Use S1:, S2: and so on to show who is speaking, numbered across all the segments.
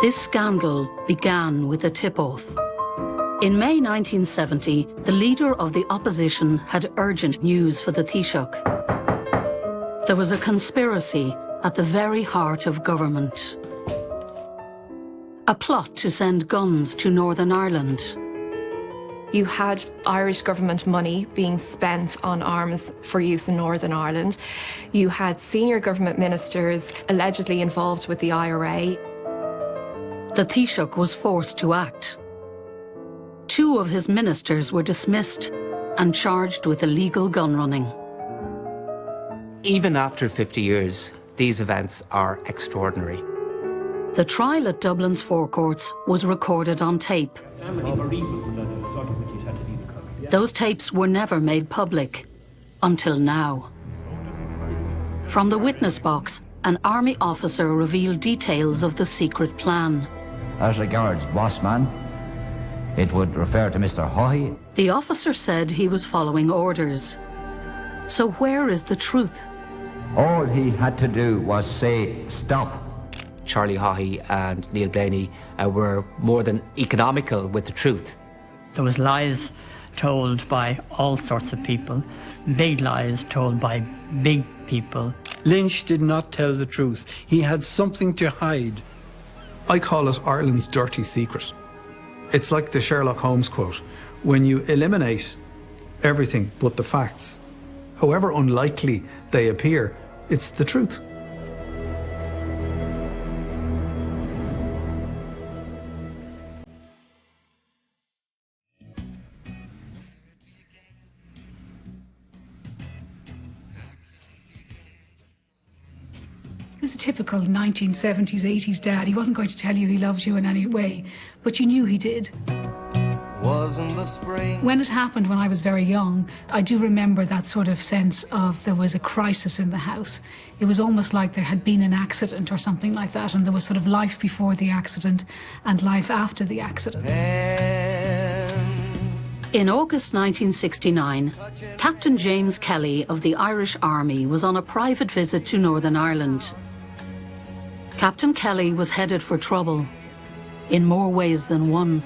S1: This scandal began with a tip-off. In May 1970, the leader of the opposition had urgent news for the Taoiseach. There was a conspiracy at the very heart of government. A plot to send guns to Northern Ireland.
S2: You had Irish government money being spent on arms for use in Northern Ireland. You had senior government ministers allegedly involved with the IRA.
S1: The Taoiseach was forced to act. 2 of his ministers were dismissed and charged with illegal gun running.
S3: Even after 50 years, these events are extraordinary.
S1: The trial at Dublin's forecourts was recorded on tape. Those tapes were never made public, until now. From the witness box, an army officer revealed details of the secret plan.
S4: As regards Bossman, it would refer to Mr. Haughey.
S1: The officer said he was following orders. So where is the truth?
S4: All he had to do was say, stop.
S3: Charlie Haughey and Neil Blaney were more than economical with the truth.
S5: There was lies told by all sorts of people, big lies told by big people.
S6: Lynch did not tell the truth. He had something to hide.
S7: I call it Ireland's dirty secret. It's like the Sherlock Holmes quote, when you eliminate everything but the facts, however unlikely they appear, it's the truth.
S8: He was a typical 1970s, 80s dad. He wasn't going to tell you he loved you in any way, but you knew he did.
S9: Wasn't the spring.
S8: When it happened when I was very young, I do remember that sort of sense of there was a crisis in the house. It was almost like there had been an accident or something like that, and there was sort of life before the accident and life after the accident.
S1: In August 1969, Captain James Kelly of the Irish Army was on a private visit to Northern Ireland. Captain Kelly was headed for trouble, in more ways than one.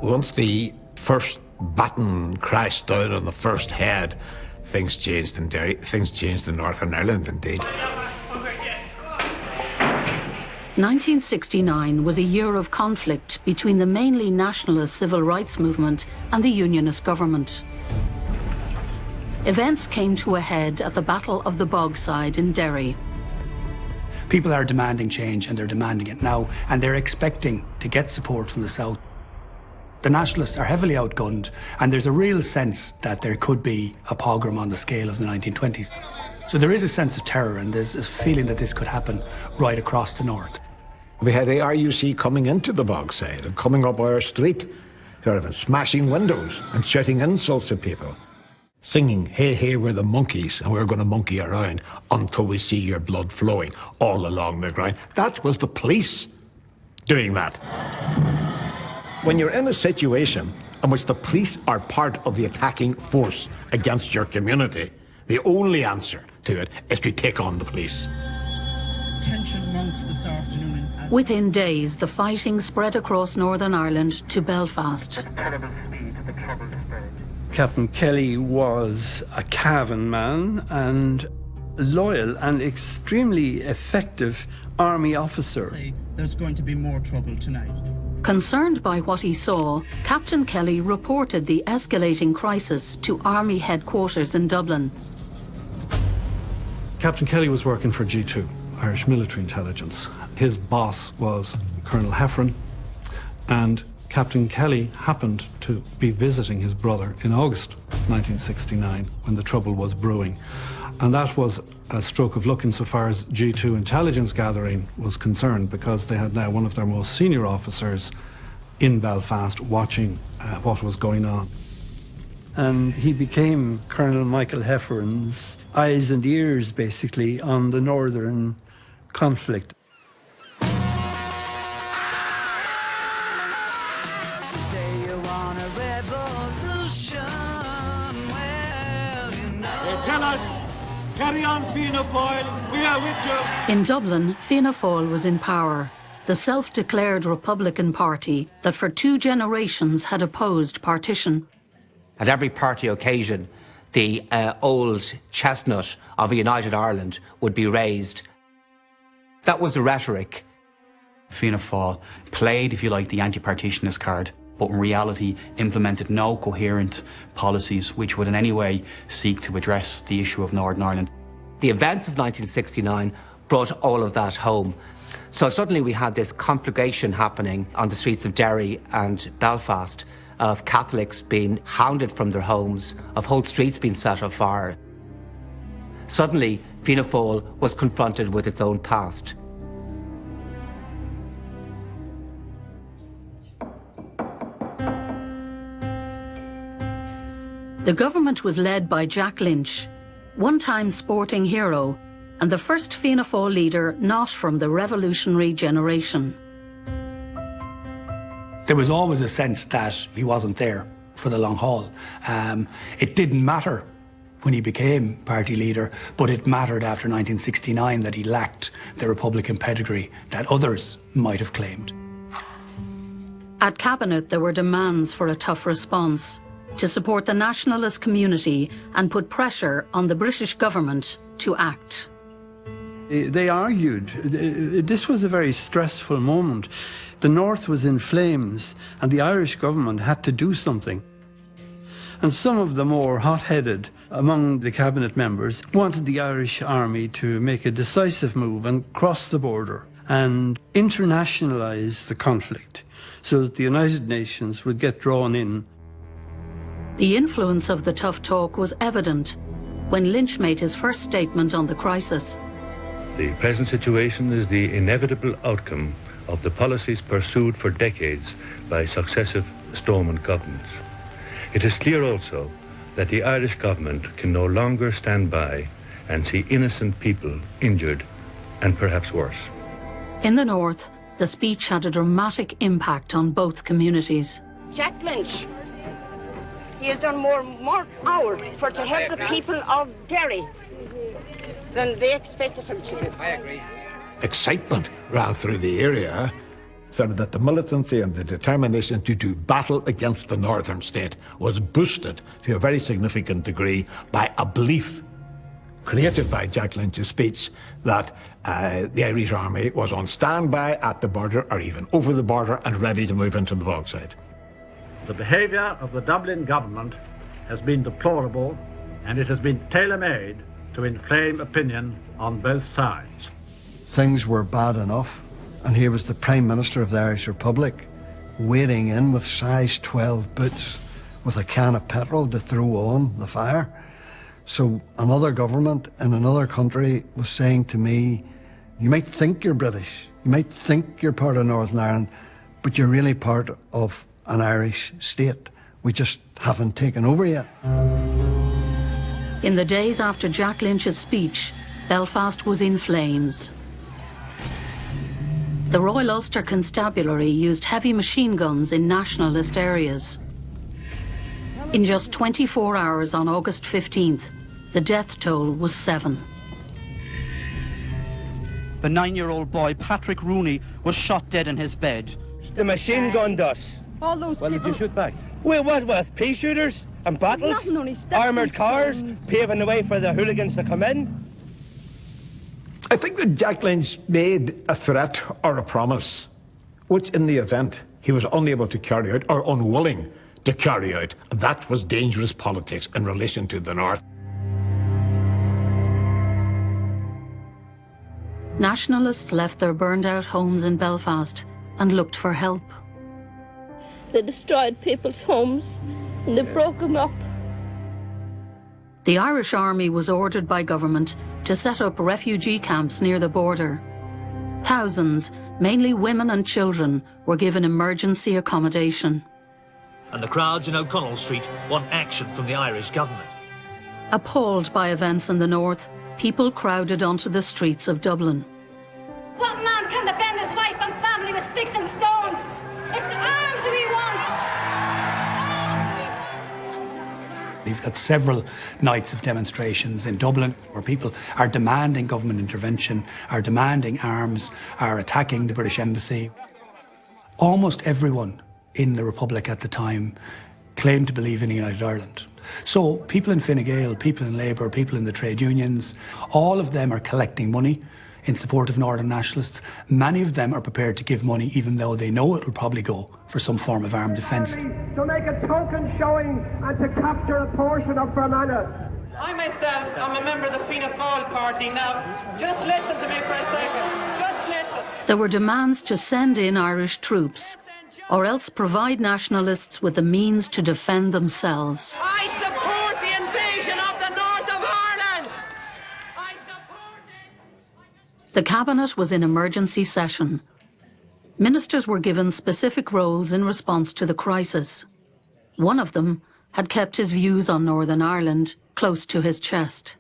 S10: Once the first baton crashed down on the first head, things changed in Derry, things changed in Northern Ireland indeed.
S1: 1969 was a year of conflict between the mainly nationalist civil rights movement and the unionist government. Events came to a head at the Battle of the Bogside in Derry.
S11: People are demanding change, and they're demanding it now, and they're expecting to get support from the South. The nationalists are heavily outgunned, and there's a real sense that there could be a pogrom on the scale of the 1920s. So there is a sense of terror, and there's a feeling that this could happen right across the north.
S10: We had the RUC coming into the Bogside and coming up our street, sort of smashing windows and shouting insults at people, singing, "Hey, hey, we're the monkeys, and we're going to monkey around until we see your blood flowing all along the ground." That was the police doing that. When you're in a situation in which the police are part of the attacking force against your community, the only answer to it is to take on the police.
S12: Tension mounts this afternoon.
S1: Within days, the fighting spread across Northern Ireland to Belfast.
S6: Captain Kelly was a Cavan man and loyal and extremely effective army officer.
S12: There's going to be more trouble tonight.
S1: Concerned by what he saw, Captain Kelly reported the escalating crisis to Army headquarters in Dublin.
S13: Captain Kelly was working for G2, Irish Military Intelligence. His boss was Colonel Heffron, and Captain Kelly happened to be visiting his brother in August 1969 when the trouble was brewing. And that was a stroke of luck insofar as G2 intelligence gathering was concerned, because they had now one of their most senior officers in Belfast watching what was going on.
S6: And he became Colonel Michael Heffron's eyes and ears, basically, on the northern conflict.
S9: Say you revolution. Well, you know.
S14: They tell us, carry on Fianna Fáil, we are with you.
S1: In Dublin, Fianna Fáil was in power, the self-declared Republican Party that for 2 generations had opposed partition.
S3: At every party occasion, the old chestnut of a united Ireland would be raised. That was the rhetoric.
S15: Fianna Fáil played, if you like, the anti-partitionist card, but in reality implemented no coherent policies which would in any way seek to address the issue of Northern Ireland.
S3: The events of 1969 brought all of that home. So suddenly we had this conflagration happening on the streets of Derry and Belfast, of Catholics being hounded from their homes, of whole streets being set on fire. Suddenly, Fianna Fáil was confronted with its own past.
S1: The government was led by Jack Lynch, one-time sporting hero, and the first Fianna Fáil leader not from the revolutionary generation.
S11: There was always a sense that he wasn't there for the long haul. It didn't matter when he became party leader, but it mattered after 1969 that he lacked the Republican pedigree that others might have claimed.
S1: At Cabinet, there were demands for a tough response to support the nationalist community and put pressure on the British government to act.
S6: They argued. This was a very stressful moment. The North was in flames and the Irish government had to do something. And some of the more hot-headed among the cabinet members wanted the Irish army to make a decisive move and cross the border and internationalise the conflict so that the United Nations would get drawn in.
S1: The influence of the tough talk was evident when Lynch made his first statement on the crisis.
S16: The present situation is the inevitable outcome of the policies pursued for decades by successive Stormont governments. It is clear also that the Irish government can no longer stand by and see innocent people injured and perhaps worse.
S1: In the North, the speech had a dramatic impact on both communities.
S17: Jack Lynch, he has done more hours to help the people of Derry than they expected him to do.
S10: I agree. Excitement ran through the area, so that the militancy and the determination to do battle against the northern state was boosted to a very significant degree by a belief created by Jack Lynch's speech that the Irish army was on standby at the border or even over the border and ready to move into the bogside.
S18: The behaviour of the Dublin government has been deplorable, and it has been tailor-made to inflame opinion on both sides.
S19: Things were bad enough, and here was the Prime Minister of the Irish Republic wading in with size 12 boots with a can of petrol to throw on the fire. So another government in another country was saying to me, you might think you're British, you might think you're part of Northern Ireland, but you're really part of an Irish state. We just haven't taken over yet.
S1: In the days after Jack Lynch's speech, Belfast was in flames. The Royal Ulster Constabulary used heavy machine guns in nationalist areas. In just 24 hours on August 15th, the death toll was 7.
S20: The 9-year-old boy, Patrick Rooney, was shot dead in his bed.
S21: The machine gunned us.
S20: All those
S21: Well, did you shoot back? Well, what with? Pea shooters and battles? Armoured cars paving the way for the hooligans to come in?
S10: I think that Jack Lynch made a threat or a promise, which in the event he was unable to carry out or unwilling to carry out. That was dangerous politics in relation to the North.
S1: Nationalists left their burned-out homes in Belfast and looked for help.
S22: They destroyed people's homes and they broke them up.
S1: The Irish Army was ordered by government to set up refugee camps near the border. Thousands, mainly women and children, were given emergency accommodation.
S23: And the crowds in O'Connell Street want action from the Irish government.
S1: Appalled by events in the north, people crowded onto the streets of Dublin.
S22: What man can defend his wife and family with sticks and stones? It's arms we want!
S11: We've got several nights of demonstrations in Dublin where people are demanding government intervention, are demanding arms, are attacking the British Embassy. Almost everyone in the Republic at the time claimed to believe in a United Ireland. So people in Fine Gael, people in Labour, people in the trade unions, all of them are collecting money in support of Northern nationalists. Many of them are prepared to give money even though they know it will probably go for some form of armed defence.
S2: To make a token showing and to capture a portion of Fermanagh.
S4: I myself am a member of the Fianna Fáil party. Now, just listen to me for a second. Just listen.
S1: There were demands to send in Irish troops, or else provide nationalists with the means to defend themselves.
S4: I support the invasion of the north of Ireland.
S1: The Cabinet was in emergency session. Ministers were given specific roles in response to the crisis. One of them had kept his views on Northern Ireland close to his chest.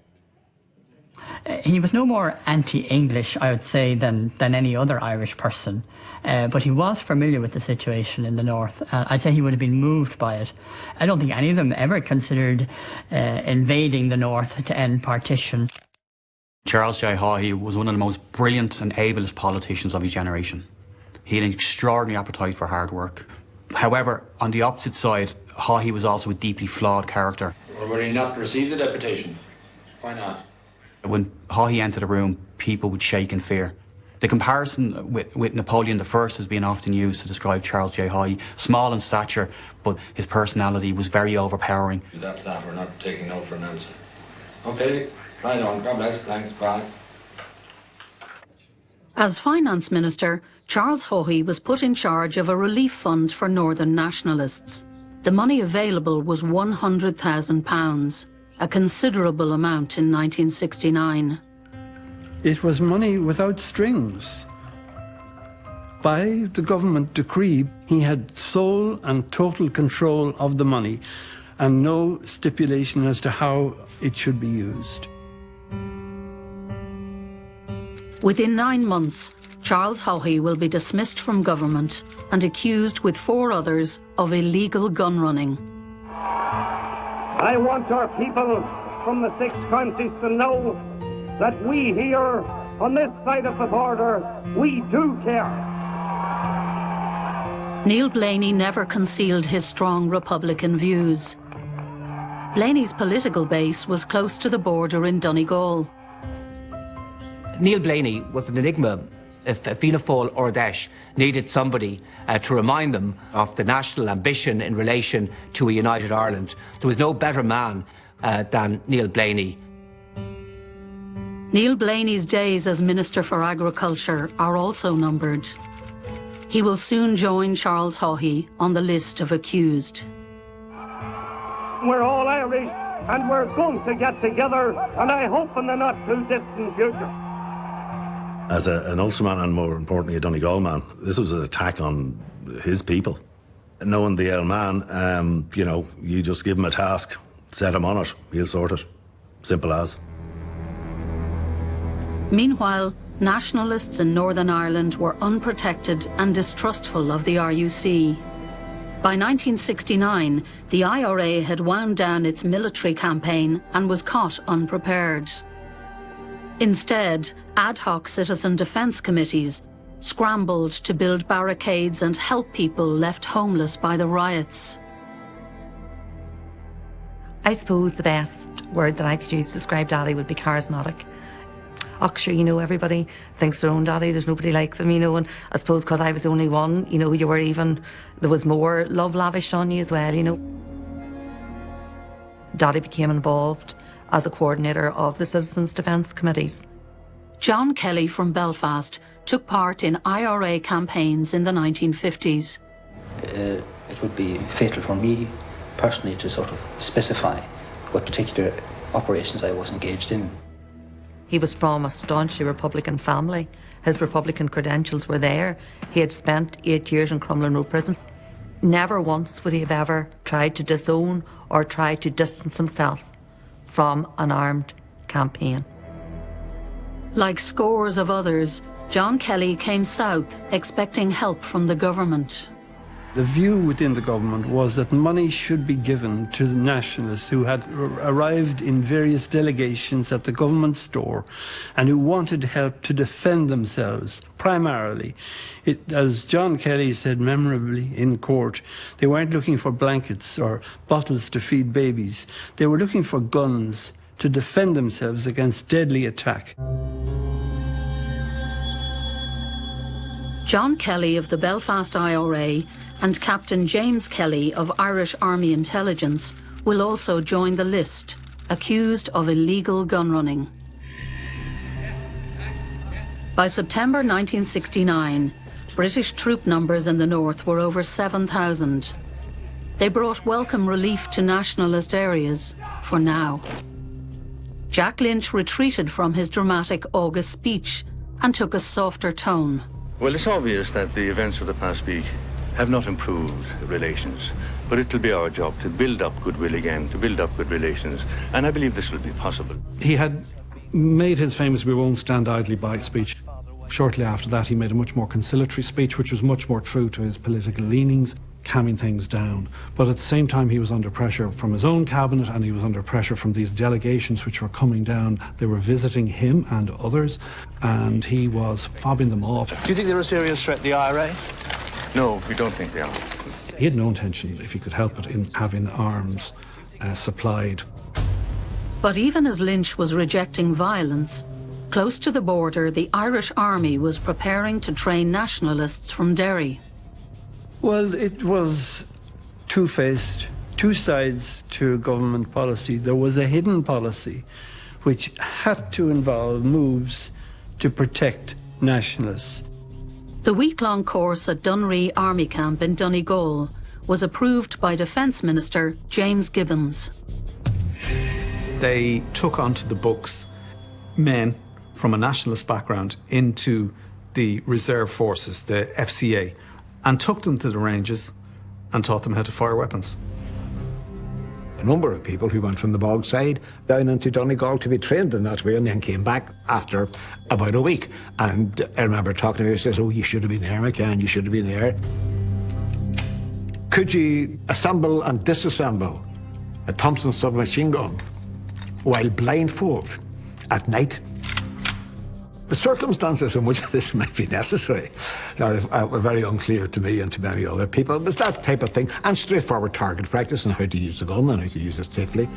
S5: He was no more anti-English, I would say, than any other Irish person. But he was familiar with the situation in the north. I'd say he would have been moved by it. I don't think any of them ever considered invading the north to end partition.
S15: Charles J. Haughey was one of the most brilliant and ablest politicians of his generation. He had an extraordinary appetite for hard work. However, on the opposite side, Haughey was also a deeply flawed character.
S24: Well, would he not receive the deputation? Why not?
S15: When Haughey entered a room, people would shake in fear. The comparison with Napoleon I has been often used to describe Charles J. Haughey. Small in stature, but his personality was very overpowering.
S24: That's that. We're not taking no for an answer. Okay, right on. God bless. Thanks. Bye.
S1: As Finance Minister, Charles Haughey was put in charge of a relief fund for Northern nationalists. The money available was £100,000, a considerable amount in 1969.
S6: It was money without strings. By the government decree, he had sole and total control of the money and no stipulation as to how it should be used.
S1: Within 9 months, Charles Haughey will be dismissed from government and accused with 4 others of illegal gun running.
S2: I want our people from the 6 counties to know that we here on this side of the border, we do care.
S1: Neil Blaney never concealed his strong Republican views. Blaney's political base was close to the border in Donegal.
S3: Neil Blaney was an enigma. If Fianna Fáil or Daesh needed somebody to remind them of the national ambition in relation to a united Ireland, there was no better man than Neil Blaney.
S1: Neil Blaney's days as Minister for Agriculture are also numbered. He will soon join Charles Haughey on the list of accused.
S2: We're all Irish and we're going to get together, and I hope in the not too distant future.
S25: As an Ulsterman and more importantly a Donegal man, this was an attack on his people. Knowing the old man, you just give him a task, set him on it, he'll sort it. Simple as.
S1: Meanwhile, nationalists in Northern Ireland were unprotected and distrustful of the RUC. By 1969, the IRA had wound down its military campaign and was caught unprepared. Instead, ad hoc citizen defence committees scrambled to build barricades and help people left homeless by the riots.
S26: I suppose the best word that I could use to describe Daddy would be charismatic. Sure, everybody thinks their own daddy, there's nobody like them, and I suppose because I was the only one, you were there was more love lavished on you as well, Daddy became involved as a coordinator of the Citizens' Defence Committees.
S1: John Kelly from Belfast took part in IRA campaigns in the 1950s.
S27: It would be fatal for me personally to sort of specify what particular operations I was engaged in.
S26: He was from a staunchly Republican family. His Republican credentials were there. He had spent 8 years in Crumlin Road Prison. Never once would he have ever tried to disown or tried to distance himself from an armed campaign.
S1: Like scores of others, John Kelly came south expecting help from the government.
S6: The view within the government was that money should be given to the nationalists who had arrived in various delegations at the government store and who wanted help to defend themselves, primarily. As John Kelly said memorably in court, they weren't looking for blankets or bottles to feed babies. They were looking for guns to defend themselves against deadly attack.
S1: John Kelly of the Belfast IRA and Captain James Kelly of Irish Army Intelligence will also join the list, accused of illegal gun running. By September 1969, British troop numbers in the north were over 7,000. They brought welcome relief to nationalist areas, for now. Jack Lynch retreated from his dramatic August speech and took a softer tone.
S7: Well, it's obvious that the events of the past week have not improved relations, but it'll be our job to build up goodwill again, to build up good relations, and I believe this will be possible.
S8: He had made his famous "We won't stand idly by" speech. Shortly after that, he made a much more conciliatory speech, which was much more true to his political leanings, calming things down. But at the same time, he was under pressure from his own cabinet, and he was under pressure from these delegations which were coming down. They were visiting him and others, and he was fobbing them off.
S23: Do you think they're a serious threat, the IRA?
S7: No, we don't think they are.
S8: He had no intention, if he could help it, in having arms supplied.
S1: But even as Lynch was rejecting violence, close to the border, the Irish Army was preparing to train nationalists from Derry.
S6: Well, it was two-faced, two sides to government policy. There was a hidden policy which had to involve moves to protect nationalists.
S1: The week-long course at Dunree Army Camp in Donegal was approved by Defence Minister James Gibbons.
S9: They took onto the books men from a nationalist background into the reserve forces, the FCA, and took them to the ranges and taught them how to fire weapons.
S10: A number of people who went from the bog side down into Donegal to be trained in that way, and then came back after about a week. And I remember talking to me, he says, "Oh, you should have been there, McCann, you should have been there." Could you assemble and disassemble a Thompson submachine gun while blindfold at night? The circumstances in which this might be necessary were very unclear to me and to many other people. But that type of thing, and straightforward target practice and how to use the gun and how to use it safely.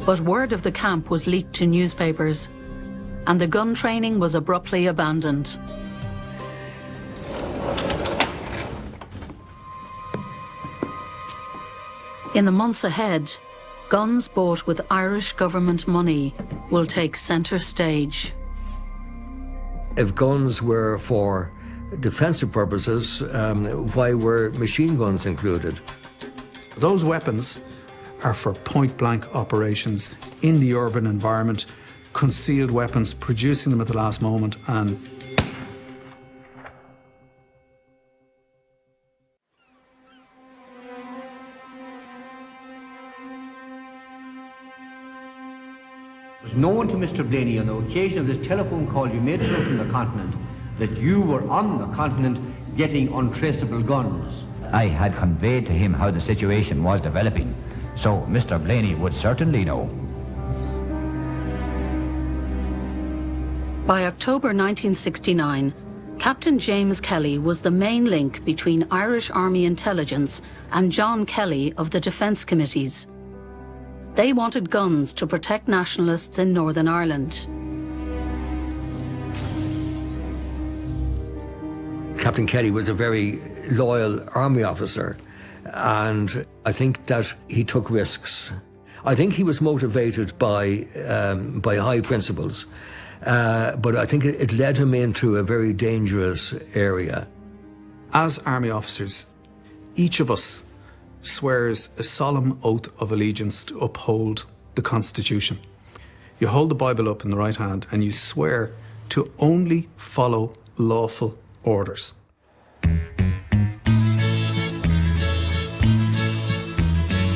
S1: But word of the camp was leaked to newspapers, and the gun training was abruptly abandoned. In the months ahead, guns bought with Irish government money will take centre stage.
S12: If guns were for defensive purposes, why were machine guns included?
S9: Those weapons are for point-blank operations in the urban environment, concealed weapons, producing them at the last moment, and
S13: known to Mr. Blaney on the occasion of this telephone call you made to him from the continent that you were on the continent getting untraceable guns.
S14: I had conveyed to him how the situation was developing, so Mr. Blaney would certainly know.
S1: By October 1969, Captain James Kelly was the main link between Irish Army Intelligence and John Kelly of the Defence Committees. They wanted guns to protect nationalists in Northern Ireland.
S12: Captain Kelly was a very loyal army officer, and I think that he took risks. I think he was motivated by high principles, but I think it led him into a very dangerous area.
S9: as army officers, each of us swears a solemn oath of allegiance to uphold the Constitution. You hold the Bible up in the right hand and you swear to only follow lawful orders.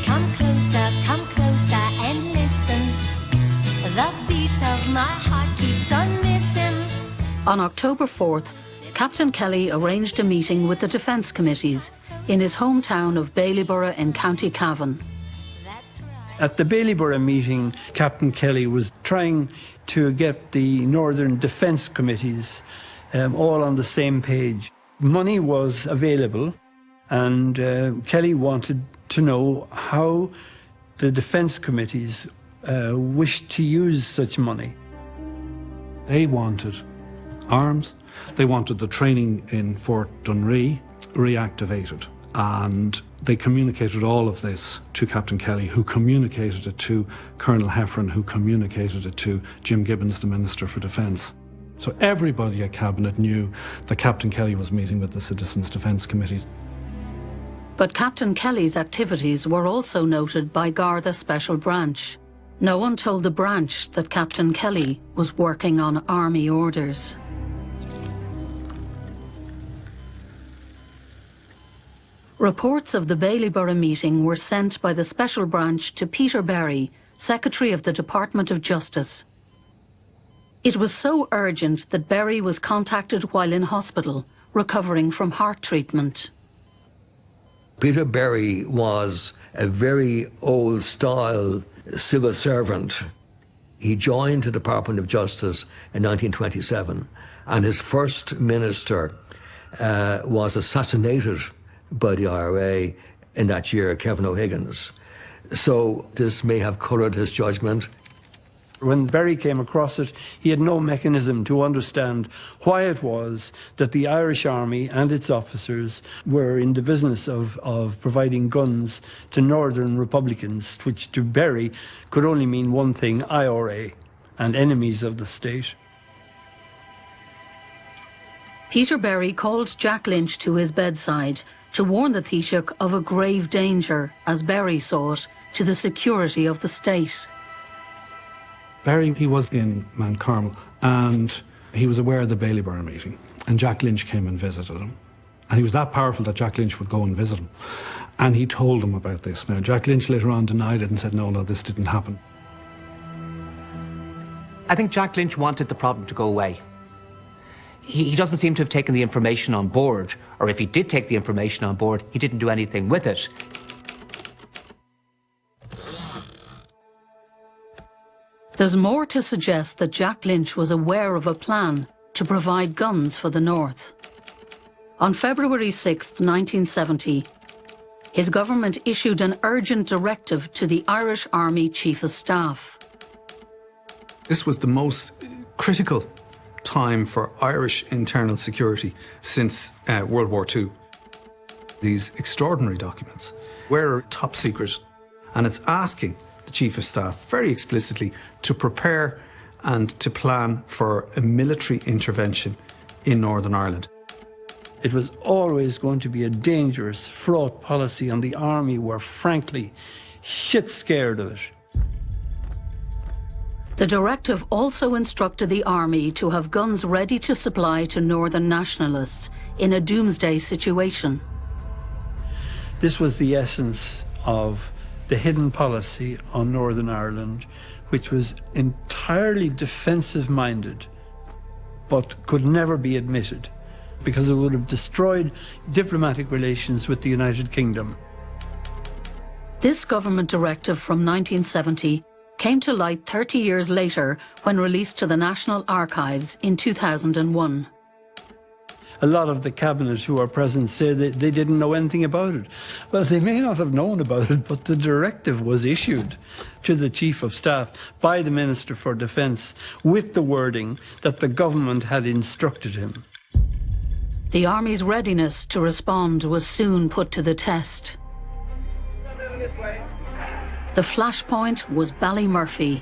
S16: Come closer and listen. The beat of my heart keeps on missing.
S1: On October 4th, Captain Kelly arranged a meeting with the defence committees in his hometown of Baileyborough in County Cavan.
S6: At the Baileyborough meeting, Captain Kelly was trying to get the Northern Defence Committees all on the same page. Money was available, and Kelly wanted to know how the Defence Committees wished to use such money.
S8: They wanted arms, they wanted the training in Fort Dunree reactivated, and they communicated all of this to Captain Kelly, who communicated it to Colonel Heffron, who communicated it to Jim Gibbons, the Minister for Defence. So everybody at Cabinet knew that Captain Kelly was meeting with the Citizens' Defence Committees.
S1: But Captain Kelly's activities were also noted by Garda Special Branch. No one told the branch that Captain Kelly was working on army orders. Reports of the Baileyborough meeting were sent by the Special Branch to Peter Berry, Secretary of the Department of Justice. It was so urgent that Berry was contacted while in hospital, recovering from heart treatment.
S12: Peter Berry was a very old-style civil servant. He joined the Department of Justice in 1927, and his first minister was assassinated by the IRA in that year, Kevin O'Higgins. So this may have coloured his judgment.
S6: When Berry came across it, he had no mechanism to understand why it was that the Irish Army and its officers were in the business of providing guns to Northern Republicans, which to Berry could only mean one thing: IRA, and enemies of the state.
S1: Peter Berry called Jack Lynch to his bedside to warn the Taoiseach of a grave danger, as Berry saw it, to the security of the state.
S8: Berry, he was in Mount Carmel, and he was aware of the Baileyborough meeting, and Jack Lynch came and visited him. And he was that powerful that Jack Lynch would go and visit him. And he told him about this. Now, Jack Lynch later on denied it and said, no, this didn't happen.
S3: I think Jack Lynch wanted the problem to go away. He doesn't seem to have taken the information on board, or if he did take the information on board, he didn't do anything with it.
S1: There's more to suggest that Jack Lynch was aware of a plan to provide guns for the North. On February 6, 1970, his government issued an urgent directive to the Irish Army Chief of Staff.
S9: This was the most critical time for Irish internal security since World War II. These extraordinary documents were top secret, and it's asking the Chief of Staff very explicitly to prepare and to plan for a military intervention in Northern Ireland.
S6: It was always going to be a dangerous, fraught policy, and the army were frankly shit scared of it.
S1: The directive also instructed the army to have guns ready to supply to Northern nationalists in a doomsday situation.
S6: This was the essence of the hidden policy on Northern Ireland, which was entirely defensive-minded, but could never be admitted, because it would have destroyed diplomatic relations with the United Kingdom.
S1: This government directive from 1970 came to light 30 years later when released to the National Archives in 2001.
S6: A lot of the cabinet who are present say that they didn't know anything about it. Well, they may not have known about it, but the directive was issued to the Chief of Staff by the Minister for Defence with the wording that the government had instructed him.
S1: The Army's readiness to respond was soon put to the test. The flashpoint was Ballymurphy,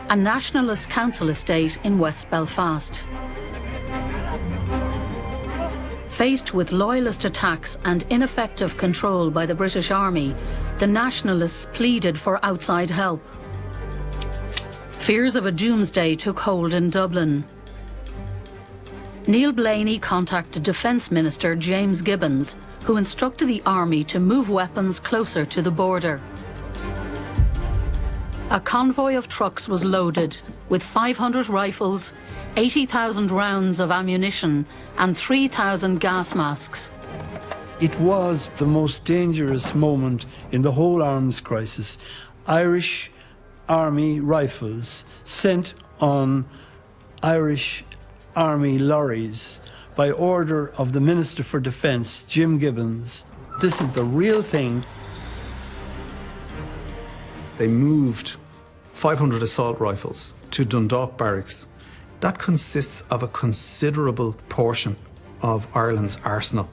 S1: a nationalist council estate in West Belfast. Faced with loyalist attacks and ineffective control by the British Army, the nationalists pleaded for outside help. Fears of a doomsday took hold in Dublin. Neil Blaney contacted Defence Minister James Gibbons, who instructed the army to move weapons closer to the border. A convoy of trucks was loaded with 500 rifles, 80,000 rounds of ammunition and 3,000 gas masks.
S6: It was the most dangerous moment in the whole arms crisis. Irish Army rifles sent on Irish Army lorries by order of the Minister for Defence, Jim Gibbons. This is the real thing.
S9: They moved 500 assault rifles to Dundalk Barracks. That consists of a considerable portion of Ireland's arsenal.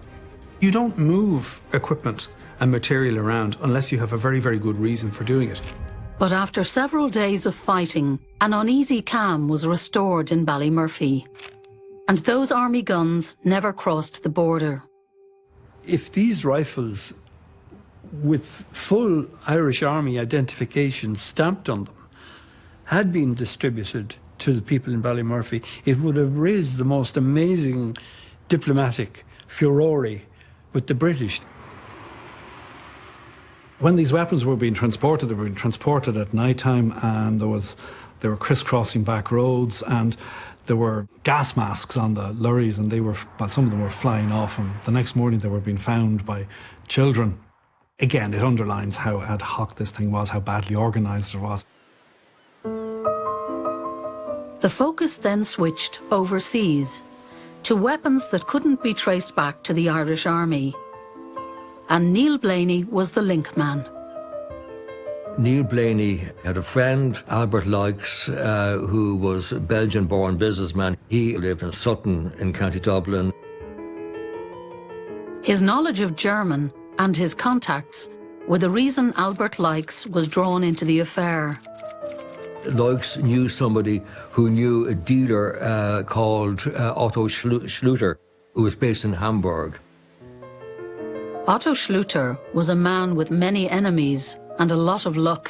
S9: You don't move equipment and material around unless you have a very, very good reason for doing it.
S1: But after several days of fighting, an uneasy calm was restored in Ballymurphy. And those army guns never crossed the border.
S6: If these rifles with full Irish Army identification stamped on them had been distributed to the people in Ballymurphy, it would have raised the most amazing diplomatic furore with the British.
S8: When these weapons were being transported, they were being transported at night time, and they were crisscrossing back roads, and there were gas masks on the lorries, and some of them were flying off, and the next morning they were being found by children. Again, it underlines how ad hoc this thing was, how badly organised it was.
S1: The focus then switched overseas to weapons that couldn't be traced back to the Irish Army. And Neil Blaney was the link man.
S12: Neil Blaney had a friend, Albert Lykes, who was a Belgian-born businessman. He lived in Sutton in County Dublin.
S1: His knowledge of German and his contacts were the reason Albert Lykes was drawn into the affair.
S12: Lykes knew somebody who knew a dealer called Otto Schluter, who was based in Hamburg.
S1: Otto Schluter was a man with many enemies and a lot of luck.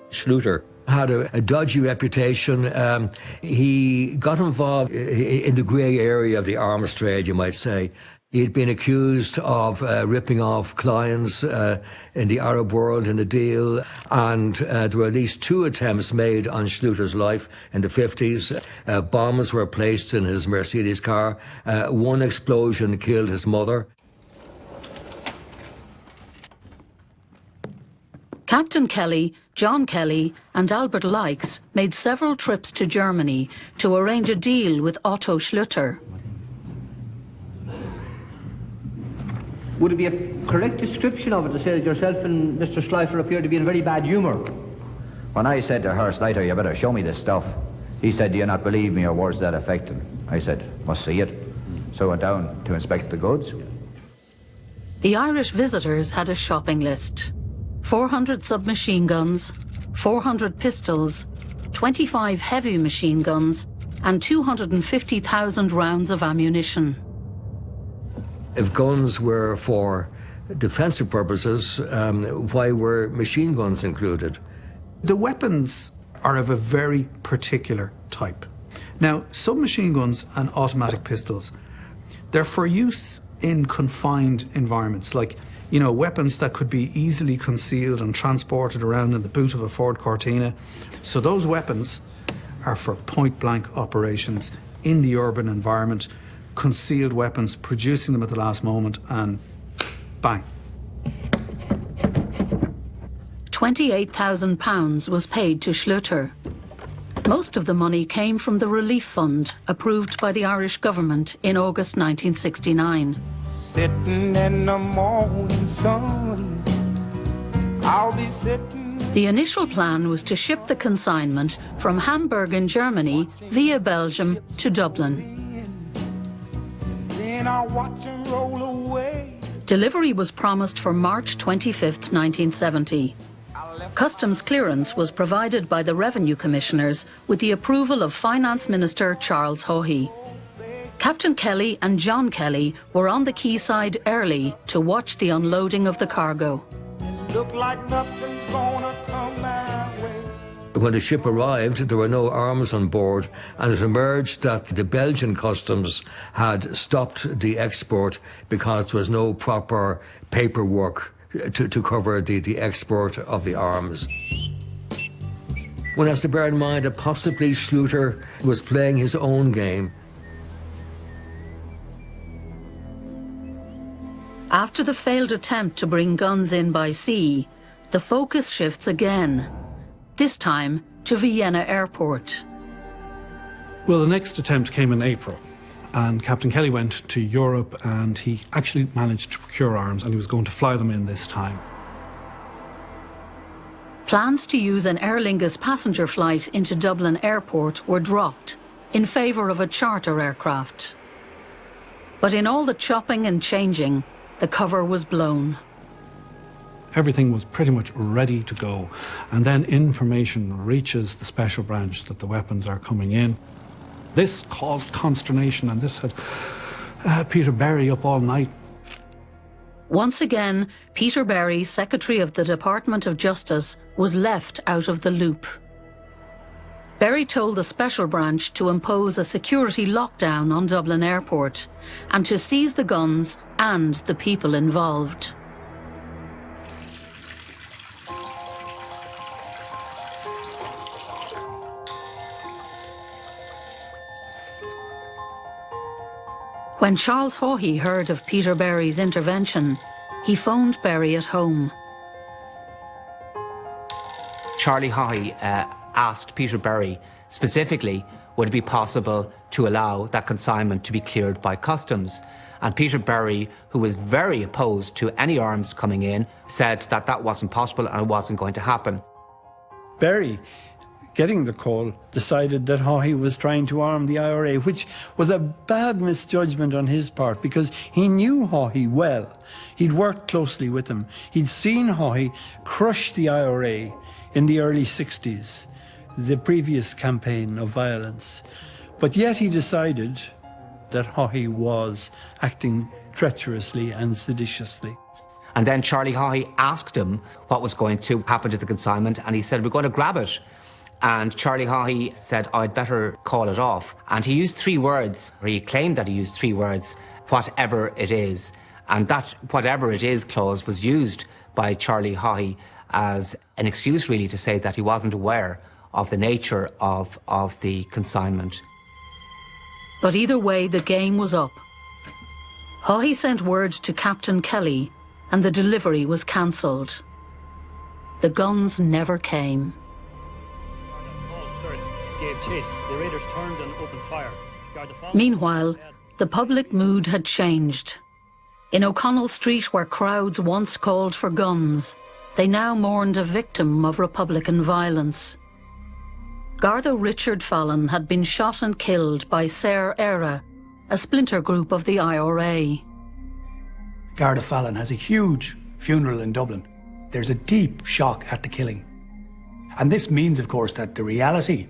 S12: Schluter had a dodgy reputation. He got involved in the grey area of the arms trade, you might say. He'd been accused of ripping off clients in the Arab world in a deal, and there were at least 2 attempts made on Schluter's life in the 50s. Bombs were placed in his Mercedes car. One explosion killed his mother.
S1: Captain Kelly, John Kelly and Albert Lykes made several trips to Germany to arrange a deal with Otto Schluter.
S13: Would it be a correct description of it to say that yourself and Mr. Schluter appeared to be in very bad humour?
S14: When I said to her, Schluter, you better show me this stuff, he said, do you not believe me, or words to that effect? And I said, must see it. So I went down to inspect the goods.
S1: The Irish visitors had a shopping list. 400 submachine guns, 400 pistols, 25 heavy machine guns, and 250,000 rounds of ammunition.
S12: If guns were for defensive purposes, why were machine guns included?
S9: The weapons are of a very particular type. Now, submachine guns and automatic pistols, they're for use in confined environments, like weapons that could be easily concealed and transported around in the boot of a Ford Cortina. So those weapons are for point-blank operations in the urban environment, concealed weapons, producing them at the last moment, and bang.
S1: £28,000 was paid to Schluter. Most of the money came from the relief fund approved by the Irish government in August 1969.
S11: Sitting in the morning sun, I'll be sitting.
S1: The initial plan was to ship the consignment from Hamburg in Germany via Belgium to Dublin.
S11: Then I'll watch them roll away.
S1: Delivery was promised for March 25th, 1970. Customs clearance was provided by the Revenue Commissioners with the approval of Finance Minister Charles Haughey. Captain Kelly and John Kelly were on the quayside early to watch the unloading of the cargo.
S11: Look like nothing's gonna come my way.
S12: When the ship arrived, there were no arms on board, and it emerged that the Belgian customs had stopped the export because there was no proper paperwork to cover the export of the arms. One has to bear in mind that possibly Schluter was playing his own game.
S1: After the failed attempt to bring guns in by sea, the focus shifts again, this time to Vienna Airport.
S8: Well, the next attempt came in April, and Captain Kelly went to Europe and he actually managed to procure arms, and he was going to fly them in this time.
S1: Plans to use an Aer Lingus passenger flight into Dublin Airport were dropped in favour of a charter aircraft. But in all the chopping and changing, the cover was blown.
S8: Everything was pretty much ready to go, and then information reaches the special branch that the weapons are coming in. This caused consternation, and this had Peter Berry up all night.
S1: Once again, Peter Berry, Secretary of the Department of Justice, was left out of the loop. Berry told the special branch to impose a security lockdown on Dublin Airport and to seize the guns and the people involved. When Charles Haughey heard of Peter Berry's intervention, he phoned Berry at home.
S3: Charlie Haughey asked Peter Berry specifically, would it be possible to allow that consignment to be cleared by customs? And Peter Berry, who was very opposed to any arms coming in, said that that wasn't possible and it wasn't going to happen.
S6: Berry, getting the call, decided that Haughey was trying to arm the IRA, which was a bad misjudgment on his part because he knew Haughey well. He'd worked closely with him. He'd seen Haughey crush the IRA in the early 60s, the previous campaign of violence. But yet he decided that Haughey was acting treacherously and seditiously.
S3: And then Charlie Haughey asked him what was going to happen to the consignment, and he said, we're going to grab it. And Charlie Haughey said, I'd better call it off. And he used 3 words, or he claimed that he used 3 words, whatever it is. And that whatever it is clause was used by Charlie Haughey as an excuse really to say that he wasn't aware of the nature of the consignment.
S1: But either way, the game was up. Haughey sent word to Captain Kelly and the delivery was cancelled. The guns never came.
S4: Gave chase. The raiders turned and opened fire.
S1: Meanwhile, the public mood had changed. In O'Connell Street, where crowds once called for guns, they now mourned a victim of Republican violence. Garda Richard Fallon had been shot and killed by Saor Éire, a splinter group of the IRA.
S17: Garda Fallon has a huge funeral in Dublin. There's a deep shock at the killing. And this means, of course, that the reality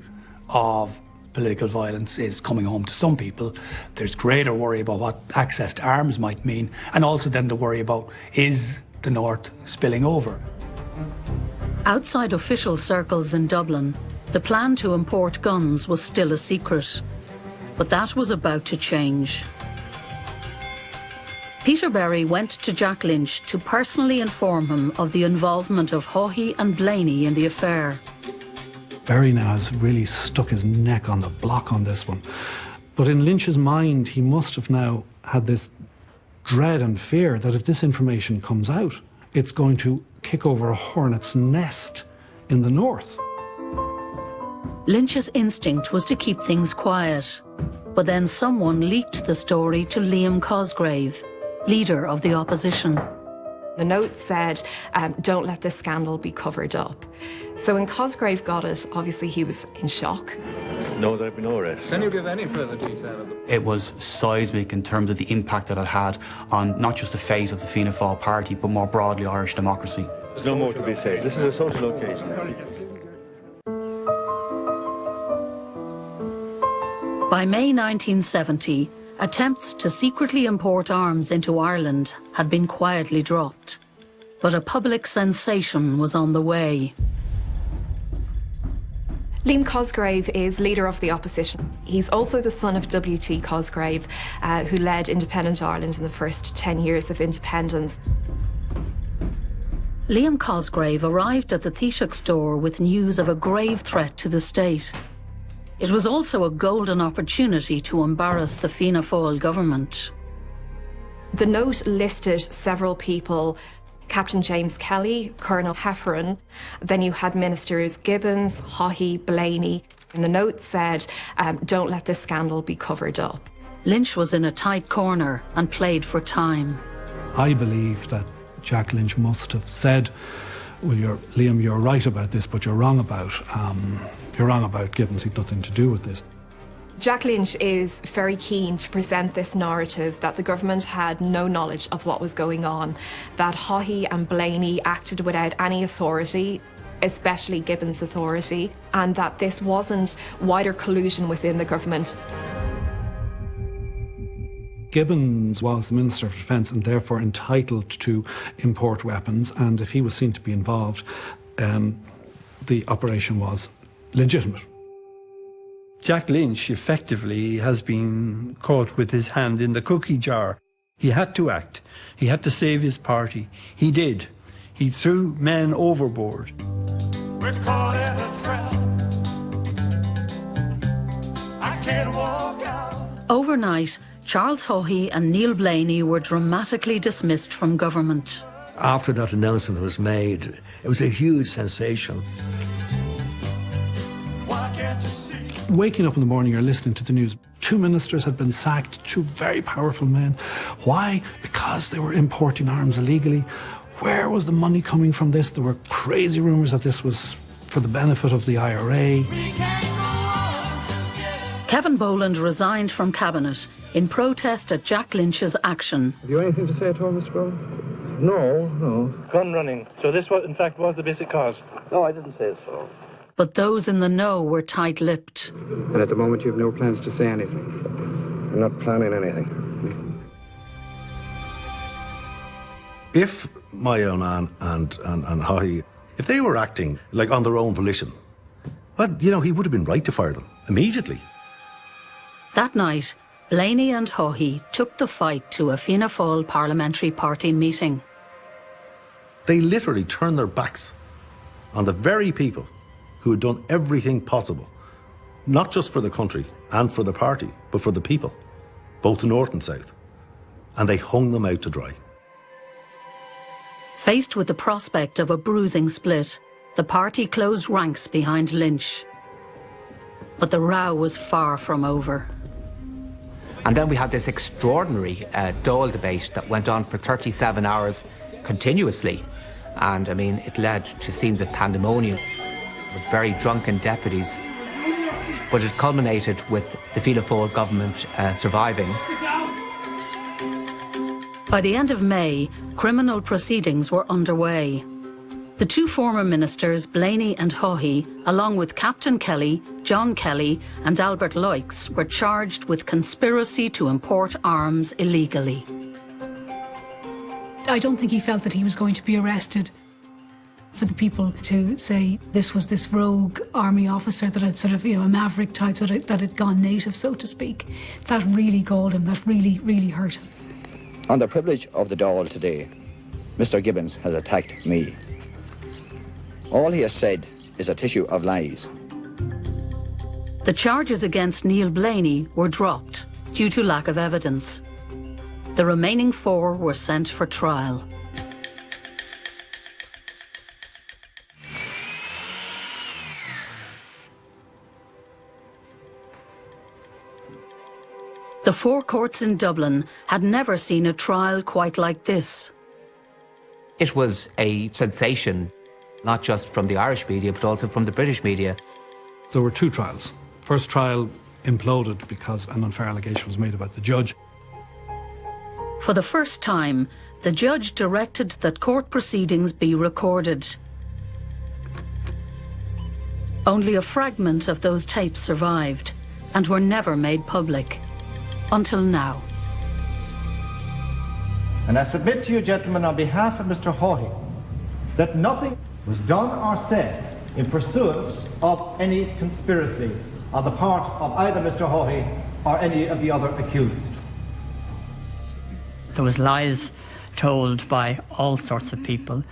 S17: of political violence is coming home to some people. There's greater worry about what access to arms might mean, and also then the worry about, is the North spilling over?
S1: Outside official circles in Dublin, the plan to import guns was still a secret. But that was about to change. Peter Berry went to Jack Lynch to personally inform him of the involvement of Haughey and Blaney in the affair.
S8: Berry now has really stuck his neck on the block on this one. But in Lynch's mind, he must have now had this dread and fear that if this information comes out, it's going to kick over a hornet's nest in the north.
S1: Lynch's instinct was to keep things quiet. But then someone leaked the story to Liam Cosgrave, leader of the opposition.
S18: The note said, don't let this scandal be covered up. So when Cosgrave got it, obviously he was in shock.
S7: No, there have been no arrests.
S19: Can you give any further detail?
S15: It was seismic in terms of the impact that it had on not just the fate of the Fianna Fáil party, but more broadly Irish democracy.
S7: There's no more to be said. This is a social occasion.
S1: By May 1970, attempts to secretly import arms into Ireland had been quietly dropped. But a public sensation was on the way.
S18: Liam Cosgrave is leader of the opposition. He's also the son of W.T. Cosgrave, who led independent Ireland in the first 10 years of independence.
S1: Liam Cosgrave arrived at the Taoiseach store with news of a grave threat to the state. It was also a golden opportunity to embarrass the Fianna Fáil government.
S18: The note listed several people: Captain James Kelly, Colonel Heffernan, then you had Ministers Gibbons, Haughey, Blaney. And the note said, don't let this scandal be covered up.
S1: Lynch was in a tight corner and played for time.
S8: I believe that Jack Lynch must have said, well, Liam, you're right about this, but you're wrong about Gibbons. He'd nothing to do with this.
S18: Jack Lynch is very keen to present this narrative that the government had no knowledge of what was going on, that Haughey and Blaney acted without any authority, especially Gibbons' authority, and that this wasn't wider collusion within the government.
S8: Gibbons was the Minister of Defence and therefore entitled to import weapons, and if he was seen to be involved, the operation was legitimate.
S6: Jack Lynch effectively has been caught with his hand in the cookie jar. He had to act. He had to save his party. He did. He threw men overboard.
S11: We're caught in a trap. I can't walk out.
S1: Overnight, Charles Haughey and Neil Blaney were dramatically dismissed from government.
S12: After that announcement was made, it was a huge sensation.
S11: Why can't you see?
S8: Waking up in the morning, you're listening to the news. 2 ministers had been sacked, 2 very powerful men. Why? Because they were importing arms illegally. Where was the money coming from this? There were crazy rumours that this was for the benefit of the IRA.
S1: Kevin Boland resigned from Cabinet in protest at Jack Lynch's action.
S2: Have you anything to say at all, Mr. Boland? No.
S4: Gun running. So this, in fact, was the basic cause?
S2: No, I didn't say so.
S1: But those in the know were tight-lipped.
S2: And at the moment you have no plans to say anything? I'm not planning anything.
S25: If my own man and Haughey, if they were acting like on their own volition, well, he would have been right to fire them immediately.
S1: That night, Blaney and Haughey took the fight to a Fianna Fáil parliamentary party meeting.
S25: They literally turned their backs on the very people who had done everything possible, not just for the country and for the party, but for the people, both north and south. And they hung them out to dry.
S1: Faced with the prospect of a bruising split, the party closed ranks behind Lynch. But the row was far from over.
S3: And then we had this extraordinary Dáil debate that went on for 37 hours continuously. And I mean, it led to scenes of pandemonium with very drunken deputies. But it culminated with the Fianna Fáil government surviving.
S1: By the end of May, criminal proceedings were underway. The 2 former ministers, Blaney and Haughey, along with Captain Kelly, John Kelly and Albert Loix, were charged with conspiracy to import arms illegally.
S5: I don't think he felt that he was going to be arrested. For the people to say this was this rogue army officer that had sort of, a maverick type that had gone native, so to speak, that really galled him, that really, really hurt him.
S27: On the privilege of the Dáil today, Mr. Gibbons has attacked me. All he has said is a tissue of lies.
S1: The charges against Neil Blaney were dropped due to lack of evidence. The remaining 4 were sent for trial. The 4 courts in Dublin had never seen a trial quite like this.
S3: It was a sensation, not just from the Irish media, but also from the British media.
S8: There were 2 trials. First trial imploded because an unfair allegation was made about the judge.
S1: For the first time, the judge directed that court proceedings be recorded. Only a fragment of those tapes survived and were never made public. Until now.
S19: And I submit to you, gentlemen, on behalf of Mr. Haughey, that nothing was done or said in pursuance of any conspiracy on the part of either Mr. Haughey or any of the other accused.
S20: There was lies
S10: told by all sorts of people,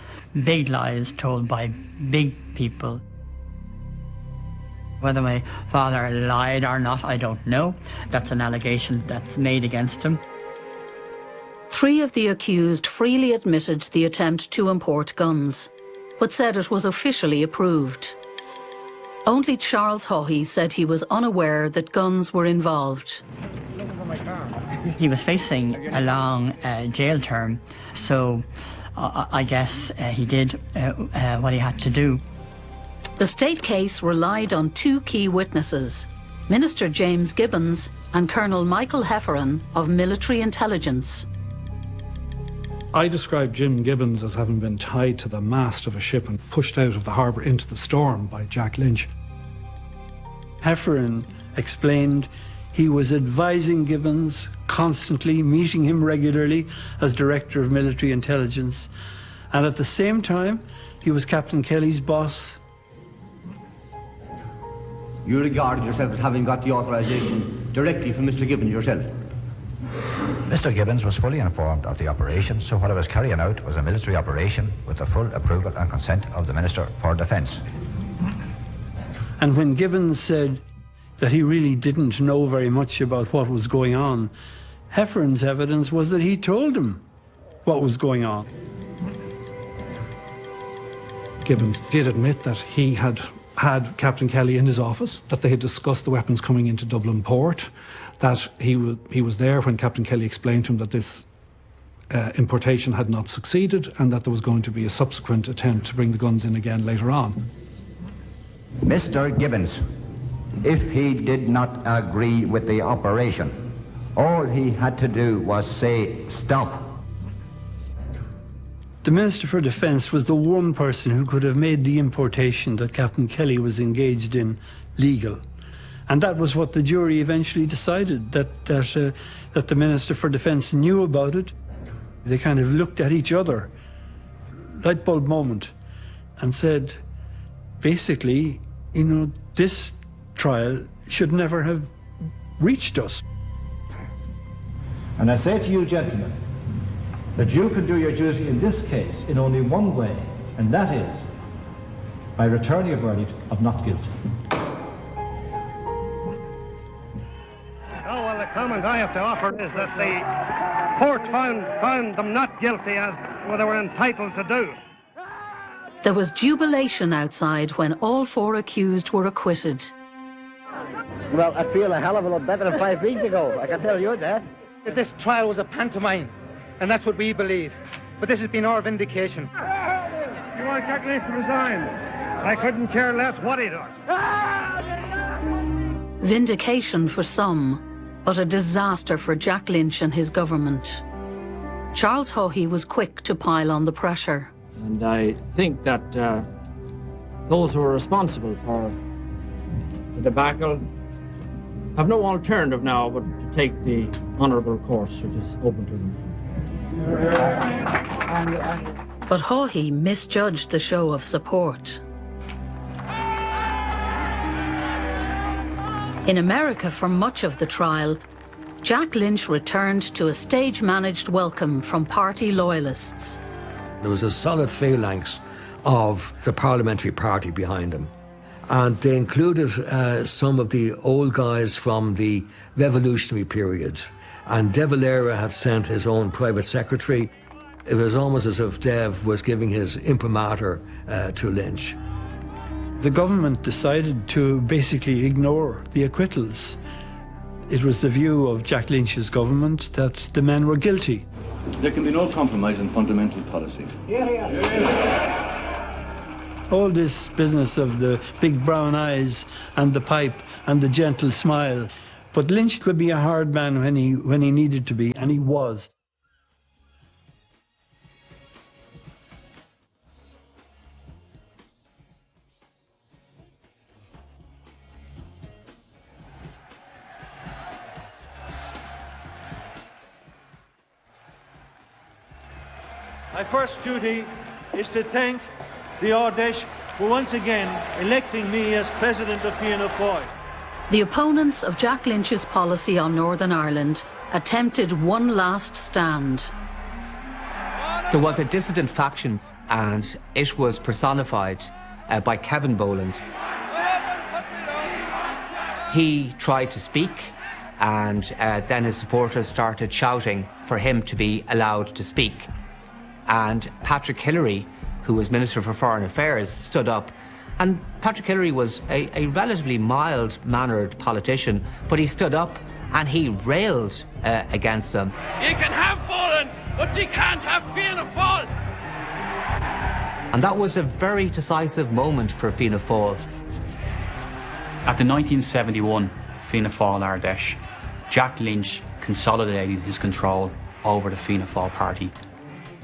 S10: big lies told by big people. Whether my father lied or not, I don't know. That's an allegation that's made against him.
S1: 3 of the accused freely admitted the attempt to import guns, but said it was officially approved. Only Charles Haughey said he was unaware that guns were involved.
S10: He was facing a long jail term, so I guess he did what he had to do.
S1: The state case relied on 2 key witnesses, Minister James Gibbons and Colonel Michael Hefferon of Military Intelligence.
S8: I describe Jim Gibbons as having been tied to the mast of a ship and pushed out of the harbour into the storm by Jack Lynch.
S6: Hefferon explained he was advising Gibbons constantly, meeting him regularly as Director of Military Intelligence, and at the same time, he was Captain Kelly's boss.
S13: You regarded yourself as having got the authorisation directly from Mr. Gibbons yourself?
S27: Mr. Gibbons was fully informed of the operation, so what I was carrying out was a military operation with the full approval and consent of the Minister for Defence.
S6: And when Gibbons said that he really didn't know very much about what was going on, Hefferon's evidence was that he told him what was going on.
S8: Gibbons did admit that he had Captain Kelly in his office, that they had discussed the weapons coming into Dublin port, that he was there when Captain Kelly explained to him that this importation had not succeeded and that there was going to be a subsequent attempt to bring the guns in again later on.
S27: Mr. Gibbons, if he did not agree with the operation, all he had to do was say stop.
S6: The Minister for Defence was the one person who could have made the importation that Captain Kelly was engaged in legal. And that was what the jury eventually decided, that the Minister for Defence knew about it. They kind of looked at each other, light bulb moment, and said, basically, you know, this trial should never have reached us.
S19: And I say to you, gentlemen, that you can do your duty in this case in only one way, and that is by returning a verdict of not guilty.
S20: Oh, well, the comment I have to offer is that the court found them not guilty as well, they were entitled to do.
S1: There was jubilation outside when all 4 accused were acquitted.
S21: Well, I feel a hell of a lot better than 5 weeks ago, I can tell you that.
S22: This trial was a pantomime, and that's what we believe. But this has been our vindication.
S20: You want Jack Lynch to resign? I couldn't care less what he does.
S1: Vindication for some, but a disaster for Jack Lynch and his government. Charles Haughey was quick to pile on the pressure.
S23: And I think that those who are responsible for the debacle have no alternative now but to take the honourable course which is open to them.
S1: But Haughey misjudged the show of support. In America, for much of the trial, Jack Lynch returned to a stage-managed welcome from party loyalists.
S12: There was a solid phalanx of the parliamentary party behind him. And they included some of the old guys from the revolutionary period. And De Valera had sent his own private secretary. It was almost as if Dev was giving his imprimatur to Lynch.
S6: The government decided to basically ignore the acquittals. It was the view of Jack Lynch's government that the men were guilty.
S7: There can be no compromise in fundamental policy.
S6: All this business of the big brown eyes and the pipe and the gentle smile. But Lynch could be a hard man when he needed to be, and he was.
S19: My first duty is to thank the Ardèche for once again electing me as President of Fianna Fáil.
S1: The opponents of Jack Lynch's policy on Northern Ireland attempted one last stand.
S3: There was a dissident faction, and it was personified by Kevin Boland. He tried to speak, and then his supporters started shouting for him to be allowed to speak. And Patrick Hillery, who was Minister for Foreign Affairs, stood up. And Patrick Hillery was a relatively mild-mannered politician, but he stood up and he railed against them.
S9: You can have Poland, but you can't have Fianna Fáil.
S3: And that was a very decisive moment for Fianna Fáil.
S14: At the 1971 Fianna Fáil Ardèche, Jack Lynch consolidated his control over the Fianna Fáil party.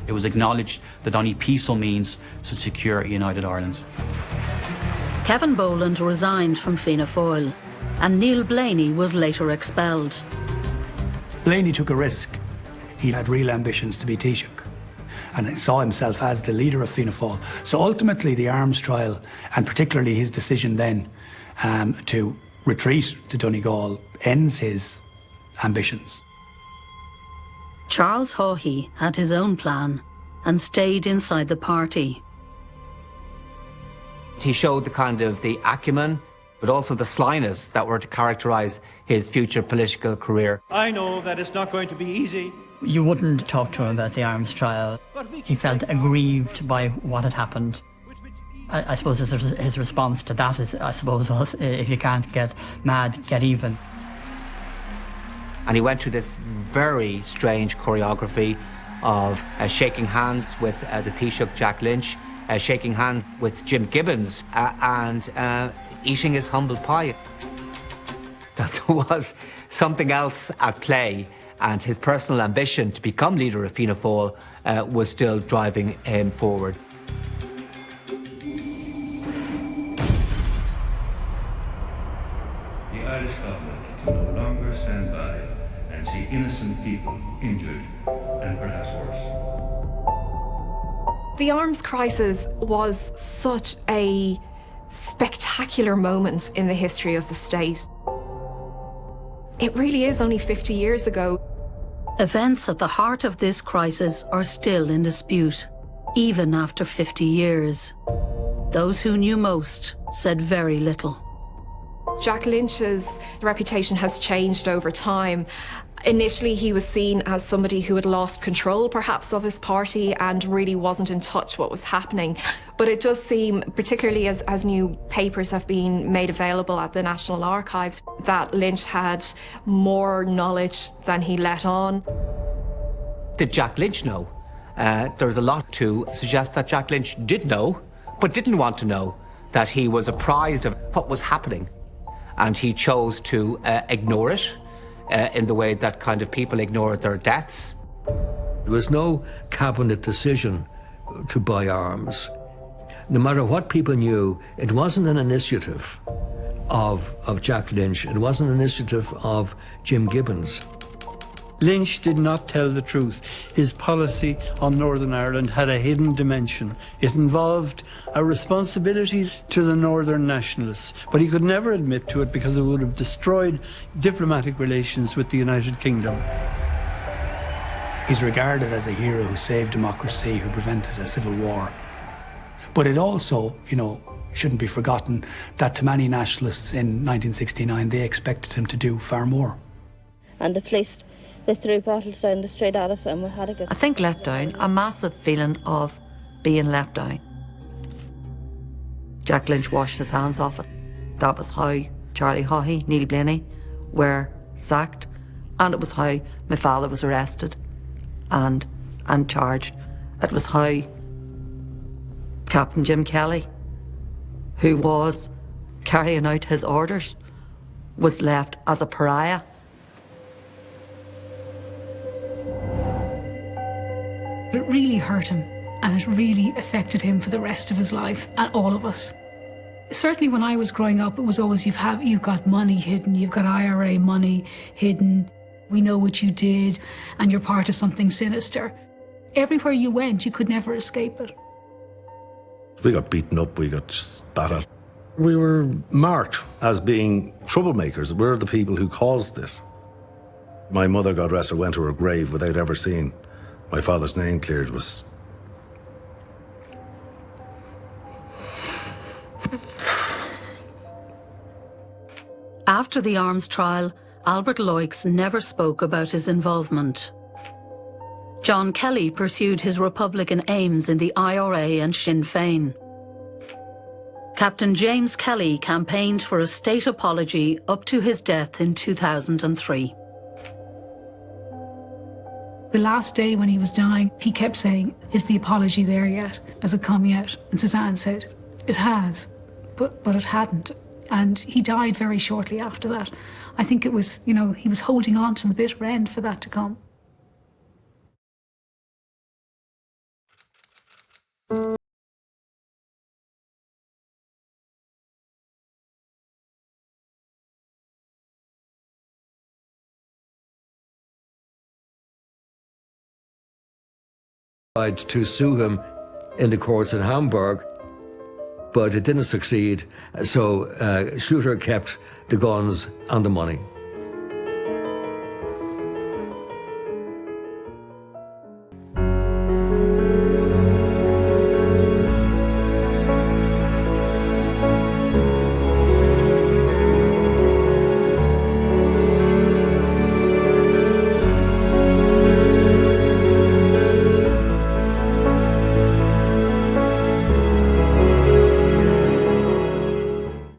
S14: It was acknowledged that only peaceful means should secure a united Ireland.
S1: Kevin Boland resigned from Fianna Fáil, and Neil Blaney was later expelled.
S15: Blaney took a risk. He had real ambitions to be Taoiseach, and he saw himself as the leader of Fianna Fáil. So ultimately the arms trial, and particularly his decision then to retreat to Donegal, ends his ambitions.
S1: Charles Haughey had his own plan and stayed inside the party.
S3: He showed the acumen, but also the slyness that were to characterise his future political career.
S16: I know that it's not going to be easy.
S10: You wouldn't talk to him about the arms trial. He felt aggrieved by what had happened. I suppose his response to that is, was, if you can't get mad, get even.
S3: And he went through this very strange choreography of shaking hands with the Taoiseach Jack Lynch, shaking hands with Jim Gibbons, and eating his humble pie. That there was something else at play, and his personal ambition to become leader of Fianna Fáil was still driving him forward.
S7: The Irish government can no longer stand by and see innocent people injured and perhaps worse.
S18: The arms crisis was such a spectacular moment in the history of the state. It really is only 50 years ago.
S1: Events at the heart of this crisis are still in dispute, even after 50 years. Those who knew most said very little.
S18: Jack Lynch's reputation has changed over time. Initially, he was seen as somebody who had lost control, perhaps, of his party and really wasn't in touch what was happening. But it does seem, particularly as new papers have been made available at the National Archives, that Lynch had more knowledge than he let on.
S3: Did Jack Lynch know? There's a lot to suggest that Jack Lynch did know, but didn't want to know, that he was apprised of what was happening. And he chose to ignore it in the way that kind of people ignored their deaths.
S12: There was no cabinet decision to buy arms. No matter what people knew, it wasn't an initiative of Jack Lynch. It wasn't an initiative of Jim Gibbons.
S6: Lynch did not tell the truth. His policy on Northern Ireland had a hidden dimension. It involved a responsibility to the Northern nationalists, but he could never admit to it because it would have destroyed diplomatic relations with the United Kingdom.
S15: He's regarded as a hero who saved democracy, who prevented a civil war. But it also, shouldn't be forgotten that to many nationalists in 1969, they expected him to do far more.
S17: And the police, they threw bottles down the street at us and we had a good...
S24: I think let down, a massive feeling of being let down. Jack Lynch washed his hands off it. That was how Charlie Haughey, Neil Blaney were sacked, and it was how my father was arrested and charged. It was how Captain Jim Kelly, who was carrying out his orders, was left as a pariah.
S5: It really hurt him, and it really affected him for the rest of his life, and all of us. Certainly when I was growing up, it was always, you've got money hidden, you've got IRA money hidden, we know what you did, and you're part of something sinister. Everywhere you went, you could never escape it.
S25: We got beaten up, we got spat at. We were marked as being troublemakers. We're the people who caused this. My mother, God rest her, went to her grave without ever seeing my father's name cleared. It was
S1: After the arms trial, Albert Loix never spoke about his involvement. John Kelly pursued his Republican aims in the IRA and Sinn Féin. Captain James Kelly campaigned for a state apology up to his death in 2003.
S5: The last day when he was dying, he kept saying, "Is the apology there yet? Has it come yet?" And Suzanne said, "It has, but it hadn't." And he died very shortly after that. I think it was, you know, he was holding on to the bitter end for that to come.
S12: Tried to sue him in the courts in Hamburg, but it didn't succeed. So Schluter kept the guns and the money.